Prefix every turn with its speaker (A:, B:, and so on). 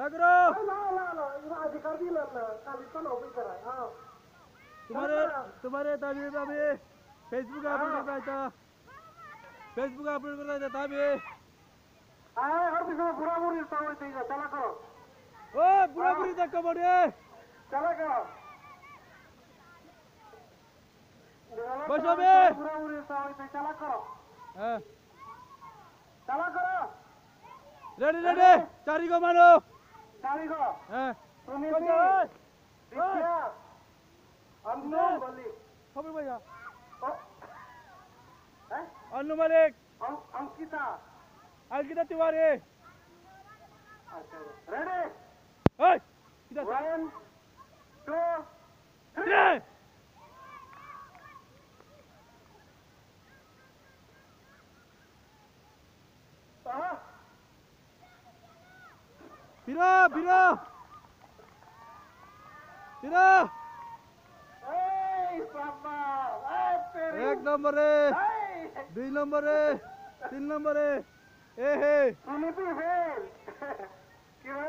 A: करो।
B: अधिकार दिला ना काली तो नो करा हां
A: तुम्हारे ताबी फेसबुक अपलोड करता है फेसबुक अपलोड करता है ताबी
B: और भी बुरा बुरी सावरी थी चला करो
A: ओ बुरा बुरी तक कबड्डी
B: चला करो
A: बस अबे
B: बुरा बुरी सावरी थी चला करो
A: हां
B: चला करो
A: रेडी रेडी चारी को मानो
B: चारी को
A: हां
B: सुनील
A: जी
B: दिखिया अन्नू बोली
A: खबर भैया
B: हैं
A: अन्नू मलिक
B: अंकिता
A: अंकिता तिवारी
B: अच्छा रेडी
A: ओए किधर
B: 1 2 3
A: फिरो फिरो फिरो एक नंबर है 2 नंबर है 3 नंबर है ए हे
B: सुनी भी फेल क्यों